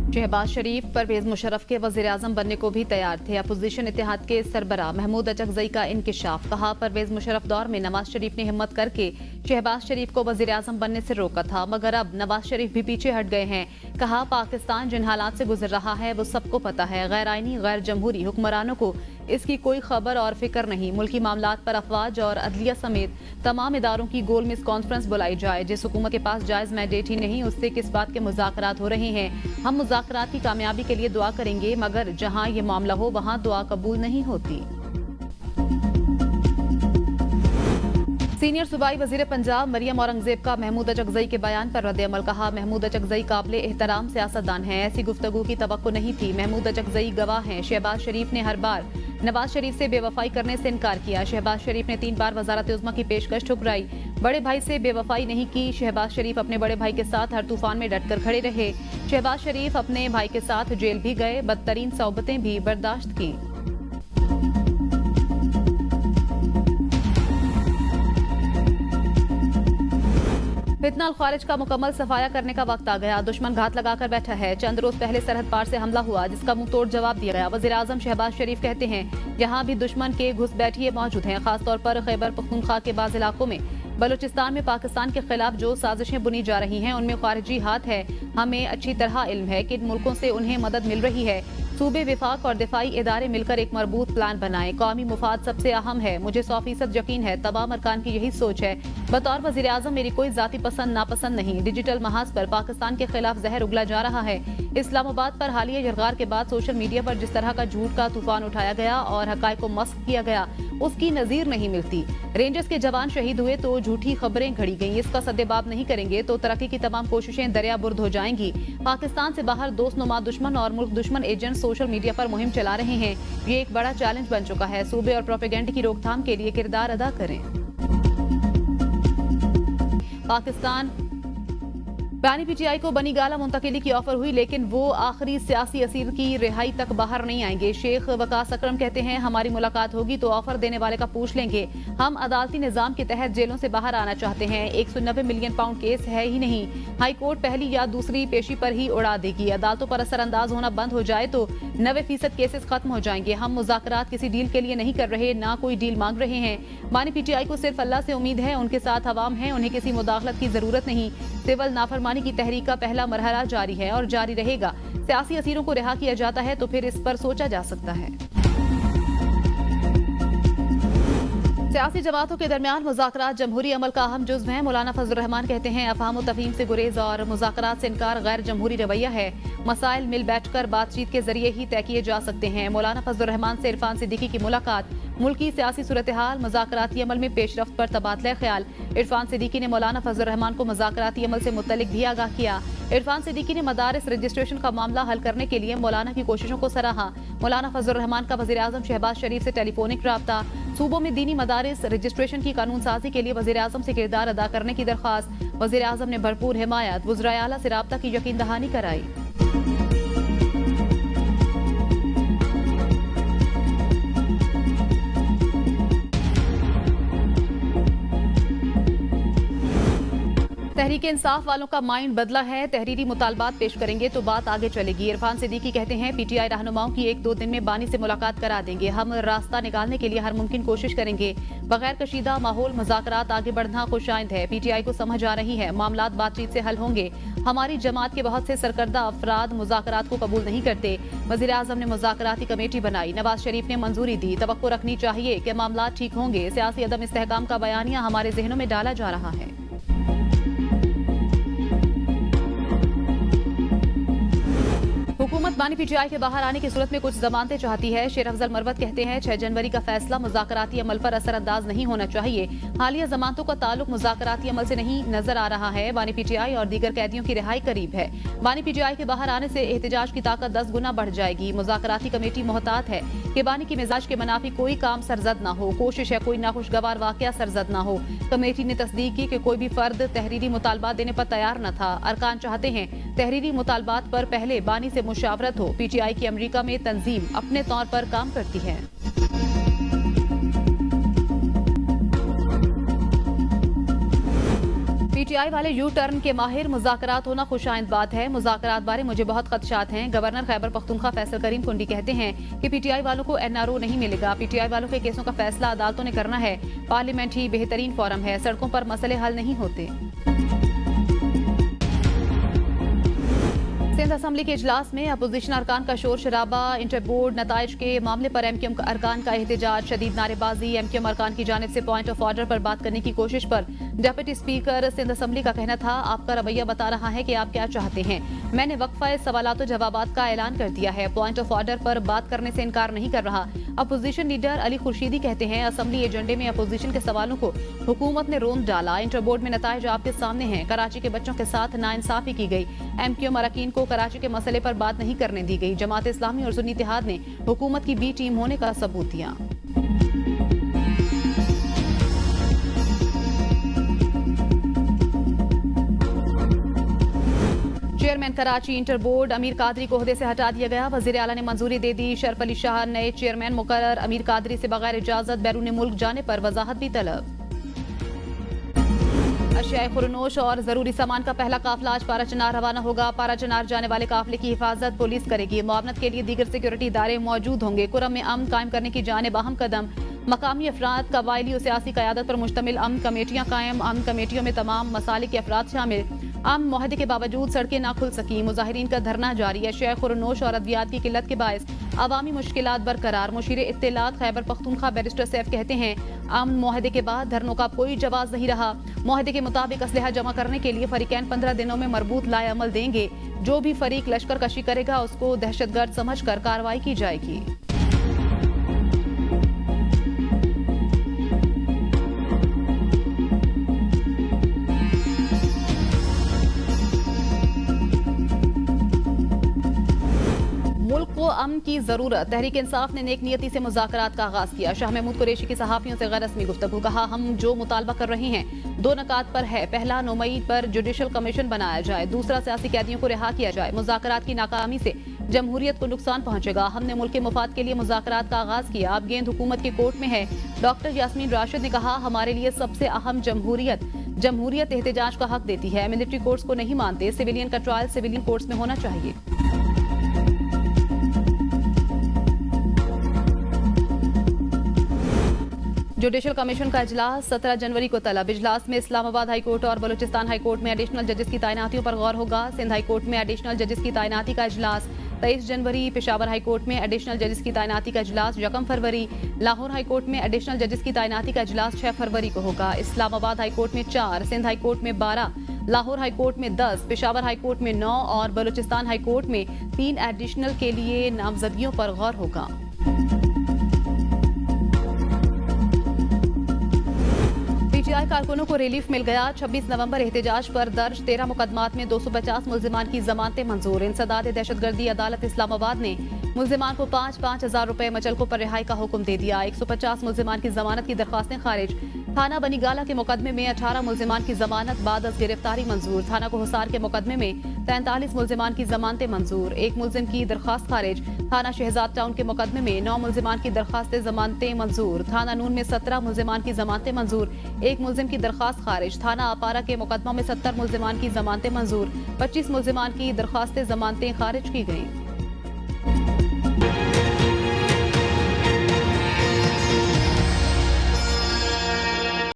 शहबाज शरीफ परवेज मुशर्रफ के वज़ीर-ए-आज़म बनने को भी तैयार थे। अपोजिशन इत्तेहाद के सरबराह महमूद अचकज़ई का इंकिशाफ। कहा, परवेज मुशर्रफ दौर में नवाज शरीफ ने हिम्मत करके शहबाज शरीफ को वज़ीर-ए-आज़म बनने से रोका था, मगर अब नवाज शरीफ भी पीछे हट गए हैं। कहा, पाकिस्तान जिन हालात से गुजर रहा है वो सबको पता है। गैर आईनी गैर जमहूरी हुक्मरानों को इसकी कोई खबर और फिक्र नहीं। मुल्की मामलात पर अफवाज और अदलिया समेत तमाम इदारों की गोल मिस कॉन्फ्रेंस बुलाई जाए। जिस हुकूमत के पास जायज मैंडेट ही नहीं, उससे किस बात के मुज़ाकरात हो रहे हैं। हम मुज़ाकरात की कामयाबी के लिए दुआ करेंगे, मगर जहां ये मामला हो वहां दुआ कबूल नहीं होती। सीनियर सूबाई वजीर पंजाब मरियम औरंगजेब का महमूद अचकज़ई के बयान पर रद्द-ए-अमल। कहा, महमूद अचकज़ई काबिले एहतराम सियासतदान हैं, ऐसी गुफ्तगू की तवक्को नहीं थी। महमूद अचकज़ई गवाह हैं। शहबाज शरीफ ने हर बार नवाज शरीफ से बेवफाई करने से इनकार किया। शहबाज शरीफ ने 3 बार वज़ारत-ए-उज़्मा की पेशकश ठुकराई। बड़े भाई से बेवफाई नहीं की। शहबाज शरीफ अपने बड़े भाई के साथ हर तूफान में डटकर खड़े रहे। शहबाज शरीफ अपने भाई के साथ जेल भी गए, बदतरीन सौबतें भी बर्दाश्त की। फितना खारिज का मुकम्मल सफाया करने का वक्त आ गया। दुश्मन घात लगाकर बैठा है। चंद रोज पहले सरहद पार से हमला हुआ, जिसका मुंह तोड़ जवाब दिया गया। वज़ीर-ए-आज़म शहबाज शरीफ कहते हैं, यहाँ भी दुश्मन के घुसपैठिए मौजूद हैं। खासतौर पर खैबर पख्तूनख्वा के बाज़ इलाकों में, बलूचिस्तान में पाकिस्तान के खिलाफ जो साजिशें बुनी जा रही हैं, उनमें खारिजी हाथ है। हमें अच्छी तरह इल्म है कि इन मुल्कों से उन्हें मदद मिल रही है। सूबे, विफाक और दिफाई इदारे मिलकर एक मजबूत प्लान बनाएं। कौमी मुफाद सबसे अहम है। मुझे 100% यकीन है तमाम अरकान की यही सोच है। बतौर वज़ीर-ए-आज़म मेरी कोई जाती पसंद नापसंद नहीं। डिजिटल महाज पर पाकिस्तान के खिलाफ जहर उगला जा रहा है। इस्लामाबाद पर हालिया यलगार के बाद सोशल मीडिया पर जिस तरह का झूठ का तूफान उठाया गया और हकायक को मस्ख किया गया, उसकी नजीर नहीं मिलती। रेंजर्स के जवान शहीद हुए तो झूठी खबरें घड़ी गईं। इसका सद्देबाब नहीं करेंगे तो तरक्की की तमाम कोशिशें दरिया बुर्द हो जाएंगी। पाकिस्तान से बाहर दोस्तनुमा दुश्मन और मुल्क दुश्मन एजेंट सोशल मीडिया पर मुहिम चला रहे हैं। ये एक बड़ा चैलेंज बन चुका है। सूबे और प्रोपेगेंडा की रोकथाम के लिए किरदार अदा करें। पाकिस्तान बानी पीटीआई को बनी गाला मुंतकिली की ऑफर हुई, लेकिन वो आखिरी सियासी असीर की रिहाई तक बाहर नहीं आएंगे। शेख वकास अकरम कहते हैं, हमारी मुलाकात होगी तो ऑफर देने वाले का पूछ लेंगे। हम अदालती निजाम के तहत जेलों से बाहर आना चाहते हैं। 190 मिलियन पाउंड केस है ही नहीं। हाई कोर्ट पहली या दूसरी पेशी पर ही उड़ा देगी। अदालतों पर असरअंदाज होना बंद हो जाए तो 90% केसेस खत्म हो जाएंगे। हम मुज़ाकरात किसी डील के लिए नहीं कर रहे, ना कोई डील मांग रहे हैं। बानी पीटीआई को सिर्फ अल्लाह से उम्मीद है। उनके साथ अवाम है, उन्हें किसी मुदाखलत की जरूरत नहीं। सिविल नाफरमानी की तहरीक का पहला मरहला जारी है और जारी रहेगा। सियासी असीरों को रिहा किया जाता है तो फिर इस पर सोचा जा सकता है। सियासी जमातों के दरमियान मुज़ाकरात जमहूरी अमल का अहम जुज़्व है। मौलाना फजल रहमान कहते हैं, अफ़हाम व तफ़हीम से गुरेज और मुज़ाकरात से इनकार गैर जमहूरी रवैया है। मसाइल मिल बैठकर बातचीत के जरिए ही तय किए जा सकते हैं। मौलाना फजल रहमान से इरफान सिद्दीकी की मुलाकात, मुल्की सियासी सूरत हाल, मुज़ाकराती अमल में पेशरफ्त पर तबादला ख्याल। इरफान सिद्दीकी ने मौलाना फजल रहमान को मुज़ाकराती अमल से मुतल्लिक भी आगाह किया। इरफान सिद्दीकी ने मदारिस रजिस्ट्रेशन का मामला हल करने के लिए मौलाना की कोशिशों को सराहा। मौलाना फजल रहमान का वज़ीर-ए-आज़म शहबाज शरीफ से टेलीफोनिक राब्ता। सूबों में दीनी मदारिस रजिस्ट्रेशन की कानून साजी के लिए वज़ीर-ए-आज़म से किरदार अदा करने की दरख्वास्त। वज़ीर-ए-आज़म ने भरपूर हिमायत, वज़राए आला से राब्ता की यकीन दहानी कराई। तहरीक इंसाफ वालों का माइंड बदला है। तहरीरी मुतालबात पेश करेंगे तो बात आगे चलेगी। इरफान सिद्दीकी कहते हैं, पीटीआई रहनुमाओं की 1-2 दिन में बानी से मुलाकात करा देंगे। हम रास्ता निकालने के लिए हर मुमकिन कोशिश करेंगे। बगैर कशीदा माहौल मुज़ाकरात आगे बढ़ना खुशाइंद है। पीटीआई को समझ आ रही है मामलात बातचीत से हल होंगे। हमारी जमात के बहुत से सरकर्दा अफराद मुज़ाकरात को कबूल नहीं करते। वज़ीर-ए-आज़म ने मुज़ाकराती कमेटी बनाई, नवाज शरीफ ने मंजूरी दी। तवक्को रखनी चाहिए कि मामलात ठीक होंगे। सियासी अदम इस्तेहकाम का बयानिया हमारे जहनों में डाला जा रहा है। हुकूमत बानी पीटीआई के बाहर आने की सूरत में कुछ जमानतें चाहती है। शेर अफजल मरवत कहते हैं, 6 जनवरी का फैसला मुज़ाकराती अमल पर असरअंदाज नहीं होना चाहिए। हालिया जमानतों का ताल्लुक मुज़ाकराती अमल से नहीं नजर आ रहा है। बानी पीटीआई और दीगर कैदियों की रिहाई करीब है। बानी पीटीआई के बाहर आने से एहतजाज की ताकत 10 गुना बढ़ जाएगी। मुज़ाकराती कमेटी मोहतात है कि बानी की मिजाज के मनाफी कोई काम सरजद न हो। कोशिश है कोई नाखुशगवार वाकया सरजद न हो। कमेटी ने तस्दीक की कि कोई भी फर्द तहरीरी मुतालबात देने पर तैयार न था। अरकान चाहते हैं तहरीरी मुतालबात पर पहले बानी से मुशावरत हो। पीटीआई की अमेरिका में तंजीम अपने तौर पर काम करती है। पीटीआई वाले यू टर्न के माहिर मुज़ाकरात होना खुशाइंद बात है। मुज़ाकरात बारे मुझे बहुत खदशात हैं। गवर्नर खैबर पख्तूनख्वा फैसल करीम कुंडी कहते हैं कि पीटीआई वालों को एनआरओ नहीं मिलेगा। पीटीआई वालों के केसों का फैसला अदालतों ने करना है। पार्लियामेंट ही बेहतरीन फोरम है। सड़कों पर मसले हल नहीं होते। सिंध असम्बली के इजलास में अपोजिशन अरकान का शोर शराबा। इंटर बोर्ड नताइज के मामले पर एमक्यूएम अरकान का एहतजाज, शदीद नारेबाजी। एमक्यूएम अरकान की जानिब से पॉइंट ऑफ ऑर्डर पर बात करने की कोशिश पर डिप्टी स्पीकर सिंध असम्बली का कहना था, आपका रवैया बता रहा है कि आप क्या चाहते हैं। मैंने वक्फा सवालात जवाबात का ऐलान कर दिया है। पॉइंट ऑफ ऑर्डर पर बात करने से इनकार नहीं कर रहा। अपोजिशन लीडर अली खुर्शीदी कहते हैं, असम्बली एजेंडे में अपोजिशन के सवालों को हुकूमत ने रोंद डाला। इंटर बोर्ड में नताइज आपके सामने हैं। कराची के बच्चों के साथ नाइंसाफी की गई। एमक्यूएम अरकान को कराची के मसले पर बात नहीं करने दी गई। जमात इस्लामी और सुन्नी इत्तेहाद ने हुकूमत की बी टीम होने का सबूत दिया। चेयरमैन कराची इंटर बोर्ड अमीर कादरी को ओहदे से हटा दिया गया। वजीर आला ने मंजूरी दे दी। शरफ अली शाह नए चेयरमैन मुकर्रर। अमीर कादरी से बगैर इजाजत बैरून मुल्क जाने पर वजाहत भी तलब। अशियाए खुरनोश और जरूरी सामान का पहला काफिला आज पाराचनार रवाना होगा। पाराचनार जाने वाले काफिले की हिफाजत पुलिस करेगी। मुआवनत के लिए दीगर सिक्योरिटी इदारे मौजूद होंगे। कुरम में अमन कायम करने की जानिब अहम कदम। मकामी अफराद, कबायली और सियासी क़यादत पर मुश्तमिल अमन कमेटियां कायम। अमन कमेटियों में तमाम मसाले के अफराद शामिल। अमन मुआहदे के बावजूद सड़कें ना खुल सकी। मुजाहिरीन का धरना जारी। अशियाए खुरनोश और अद्वियात की किल्लत के बायस अवामी मुश्किलात बरकरार। मुशीर इत्तेलात खैबर पख्तूनख्वा बैरिस्टर सैफ कहते हैं, अमन मुआहदे के बाद धरनों का कोई जवाब नहीं रहा। मुआहदे के मुताबिक असलहा जमा करने के लिए फरीकैन 15 दिनों में मरबूत लाए अमल देंगे। जो भी फरीक लश्कर कशी करेगा उसको दहशतगर्द समझकर कार्रवाई की जाएगी। मुल्क को अमन की जरूरत। तहरीक इंसाफ ने नेक नियति से मुज़ाकरात का आगाज किया। शाह महमूद कुरैशी की सहाफियों से गैर रस्मी गुफ्तगू। कहा, हम जो मुतालबा कर रहे हैं 2 नकात पर है। पहला, 9 मई पर जुडिशल कमीशन बनाया जाए। दूसरा, सियासी कैदियों को रिहा किया जाए। मुज़ाकरात की नाकामी से जमहूरियत को नुकसान पहुंचेगा। हमने मुल्क के मुफाद के लिए मुज़ाकरात का आगाज किया। अब गेंद हुकूमत के कोर्ट में है। डॉक्टर यास्मीन राशिद ने कहा, हमारे लिए सबसे अहम जमहूरियत एहतजाज का हक देती है। मिलिट्री कोर्ट्स को नहीं मानते। सिविलियन का ट्रायल सिविलियन कोर्ट्स में होना चाहिए। जुडिशल कमीशन का इजलास 17 जनवरी को तलब। इजलास में इस्लामाबाद हाईकोर्ट और बलूचिस्तान हाईकोर्ट में एडिशनल जजेस की तैनातियों पर गौर होगा। सिंध हाईकोर्ट में एडिशनल जजेस की तैनाती का इजलास 23 जनवरी। पेशावर हाईकोर्ट में एडिशनल जजेस की तैनाती का इजलास 1 फरवरी। लाहौर हाईकोर्ट में एडिशनल जजेस की तैनाती का इजलास 6 फरवरी को होगा। इस्लामाबाद हाईकोर्ट में 4, सिंध हाईकोर्ट में 12, लाहौर हाईकोर्ट में 10, पेशावर हाईकोर्ट में 9 और बलूचिस्तान हाईकोर्ट में 3 एडिशनल के लिए नामजदगियों पर गौर होगा। पीटीआई कारकुनों को रिलीफ मिल गया। 26 नवंबर एहतजाज पर दर्ज 13 मुकदमात में 250 मुल्जिमान की जमानतें मंजूर। इंसदाद दहशतगर्दी अदालत इस्लामाबाद ने मुल्जिमान को 5-5 हजार रुपए मचलकों पर रिहाई का हुक्म दे दिया। 150 मुल्जिमान की जमानत की दरखास्तें खारिज। थाना बनीगाला के मुकदमे में 18 मुल्जिमान की जमानत बाद अज गिरफ्तारी मंजूर। थाना कोहसार के मुकदमे में 43 मुल्जिमान की जमानतें मंजूर। 1 मुल्जिम की दरखास्त खारिज। थाना शहजाद टाउन के मुकदमे में 9 मुल्जिमान की दरखास्तें जमानतें मंजूर। थाना नून में 17 मुल्जिमान की जमानतें मंजूर। 1 मुल्जिम की दरखास्त खारिज। थाना अपारा के मुकदमा में 70 मुल्जिमान की जमानतें मंजूर। 25 मुल्जिमान की दरखास्तें जमानतें खारिज की गईं।